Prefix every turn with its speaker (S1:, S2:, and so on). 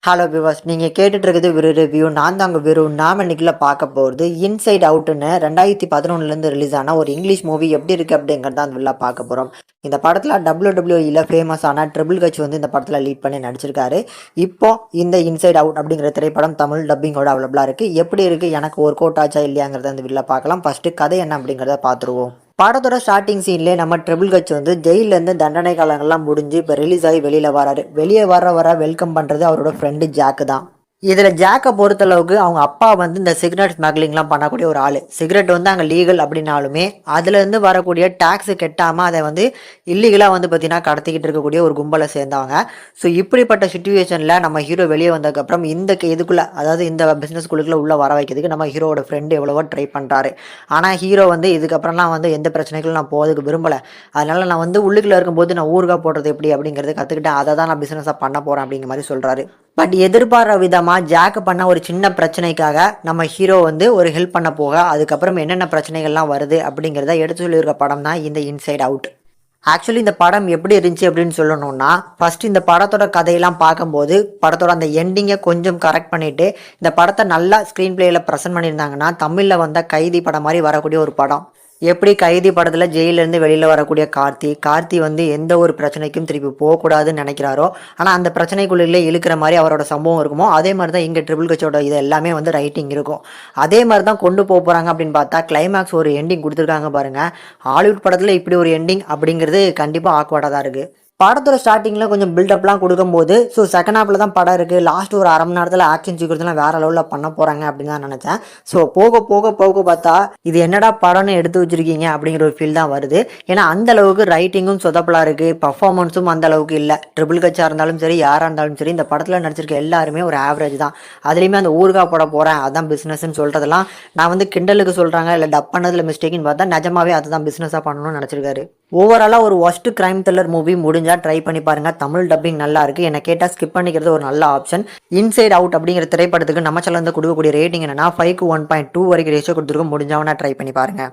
S1: Hello விவாஸ், நீங்கள் கேட்டுட்டு இருக்குது ஒரு ரிவ்யூ. நான் தாங்க வெறு. நாம் இன்னைக்குள்ள பார்க்க போகிறது இன்சைட் அவுட்னு 2011லேருந்து ரிலீஸ் ஆன ஒரு இங்கிலீஷ் மூவி எப்படி இருக்குது அப்படிங்கிறத அந்த வில்லா பார்க்க போகிறோம். இந்த படத்தில் WWE ஃபேமஸ் ஆன ட்ரிபிள் கட்ச் வந்து இந்த படத்தில் லீட் பண்ணி நடிச்சிருக்காரு. இப்போ இந்த இன்சைட் அவுட் அப்படிங்கிற திரைப்படம் தமிழ் டப்பிங்கோட அவைலபிளாக இருக்குது. எப்படி இருக்குது, எனக்கு ஒர்க் அவுட் ஆச்சா இல்லையாங்கிறத அந்த வில்லா பார்க்கலாம். ஃபஸ்ட்டு கதை என்ன அப்படிங்கிறத பார்த்துருவோம். படத்தோட ஸ்டார்டிங் சீன்லேயே நம்ம ட்ரிபிள் கட்ச் வந்து ஜெயிலேருந்து தண்டனை காலங்கள்லாம் முடிஞ்சு இப்போ ரிலீஸ் ஆகி வெளியில் வராரு. வெளியே வர வெல்கம் பண்ணுறது அவரோட ஃப்ரெண்டு ஜாக்கு தான். இதில் ஜாக்கை பொறுத்தளவுக்கு அவங்க அப்பா வந்து இந்த சிகரெட் ஸ்மக்லிங்லாம் பண்ணக்கூடிய ஒரு ஆள். சிகரெட் வந்து அங்கே லீகல் அப்படின்னாலுமே அதுலேருந்து வரக்கூடிய டேக்ஸு கெட்டாமல் அதை வந்து இல்லீகலாக வந்து பார்த்திங்கன்னா கடத்திக்கிட்டு இருக்கக்கூடிய ஒரு கும்பலை சேர்ந்தவங்க. ஸோ இப்படிப்பட்ட சுச்சுவேஷனில் நம்ம ஹீரோ வெளியே வந்ததுக்கப்புறம் இதுக்குள்ளே, அதாவது இந்த பிஸ்னஸ்குள்ளுக்குள்ளே உள்ளே வர வைக்கிறதுக்கு நம்ம ஹீரோவோட ஃப்ரெண்டு எவ்வளவோ ட்ரை பண்ணுறாரு. ஆனால் ஹீரோ வந்து இதுக்கப்புறம்லாம் வந்து எந்த பிரச்சனைகளும் நான் போகிறதுக்கு விரும்பலை. அதனால் நான் வந்து உள்ளுக்குள்ளே இருக்கும்போது நான் ஊறுகாய் போடுறது எப்படி அப்படிங்கிறது கற்றுக்கிட்டேன். அதை தான் நான் பிஸ்னஸாக பண்ண போகிறேன் அப்படிங்கிற மாதிரி சொல்கிறாரு. பட் எதிர்பார்த்த விதமாக ஜாக் பண்ண ஒரு சின்ன பிரச்சனைக்காக நம்ம ஹீரோ வந்து ஒரு ஹெல்ப் பண்ண போக அதுக்கப்புறம் என்னென்ன பிரச்சனைகள்லாம் வருது அப்படிங்கிறத எடுத்து சொல்லியிருக்க படம் தான் இந்த இன்சைட் அவுட். ஆக்சுவலி இந்த படம் எப்படி இருந்துச்சு அப்படின்னு சொல்லணும்னா, ஃபர்ஸ்ட் இந்த படத்தோட கதையெல்லாம் பார்க்கும்போது படத்தோட அந்த எண்டிங்கை கொஞ்சம் கரெக்ட் பண்ணிவிட்டு இந்த படத்தை நல்லா ஸ்க்ரீன் பிளேயில் ப்ரெசென்ட் பண்ணியிருந்தாங்கன்னா தமிழில் வந்த கைதி படம் மாதிரி வரக்கூடிய ஒரு படம். எப்படி கைதி படத்தில் ஜெயிலேருந்து வெளியில் வரக்கூடிய கார்த்தி வந்து எந்த ஒரு பிரச்சனைக்கும் திருப்பி போகக்கூடாதுன்னு நினைக்கிறாரோ, ஆனால் அந்த பிரச்சனைக்குள்ளே இழுக்கிற மாதிரி அவரோட சம்பவம் இருக்குமோ, அதே மாதிரி தான் இங்கே ட்ரிபிள் கட்சோட இது எல்லாமே வந்து ரைட்டிங் இருக்கும். அதே மாதிரி தான் கொண்டு போகிறாங்க அப்படின்னு பார்த்தா கிளைமேக்ஸ் ஒரு எண்டிங் கொடுத்துருக்காங்க பாருங்கள். ஹாலிவுட் படத்தில் இப்படி ஒரு எண்டிங் அப்படிங்கிறது கண்டிப்பாக ஆக்வர்டாக தான் இருக்குது. படத்தோட ஸ்டார்டிங்கில் கொஞ்சம் பில்டப்லாம் கொடுக்கும்போது செகண்ட் ஹாஃபில் தான் படம் இருக்குது. லாஸ்ட் ஒரு அரை மணி நேரத்தில் ஆக்ஷன் சீக்கிரத்துலாம் வேறு லெவலில் பண்ண போகிறாங்க அப்படின்னு தான் நினச்சேன். போக போக போக பார்த்தா இது என்னடா படம்னு எடுத்து வச்சுருக்கீங்க அப்படிங்கிற ஒரு ஃபீல் தான் வருது. ஏன்னா அந்த அளவுக்கு ரைட்டிங்கும் சொதப்பலாக இருக்குது, பர்ஃபார்மன்ஸும் அந்த அளவுக்கு இல்லை. ட்ரிபிள் கட்சாக இருந்தாலும் சரி, யாராக இருந்தாலும் சரி, இந்த படத்தில் நடிச்சிருக்க எல்லாருமே ஒரு ஆவரேஜ் தான். அதுலேயுமே அந்த ஊறுகாய் போட போகிறேன் அதான் பிஸ்னஸ்ன்னு சொல்கிறதெல்லாம் நான் வந்து கிண்டலுக்கு சொல்கிறாங்க இல்லை டப் பண்ணதில் மிஸ்டேக்குன்னு பார்த்தா நிஜமாவே அதுதான் பிஸ்னஸாக பண்ணணும்னு நினச்சிருக்காரு. ஓவராலாக ஒரு ஒஸ்ட் கிரைம் த்ரில்லர் மூவி முடிஞ்சால் ட்ரை பண்ணி பாருங்கள். தமிழ் டப்பிங் நல்லா இருக்குது. என்னை கேட்டால் ஸ்கிப் பண்ணிக்கிறது ஒரு நல்ல ஆப்ஷன். இன்சைட் அவுட் அப்படிங்கிற திரைப்படத்துக்கு நம்ம சேனல்ல இருந்து கொடுக்கக்கூடிய ரேட்டிங் என்னன்னா 5க்கு 1.2 வரைக்கும் ரேஷியோ கொடுத்துருக்கோம். முடிஞ்சவனா ட்ரை பண்ணி பாருங்கள்.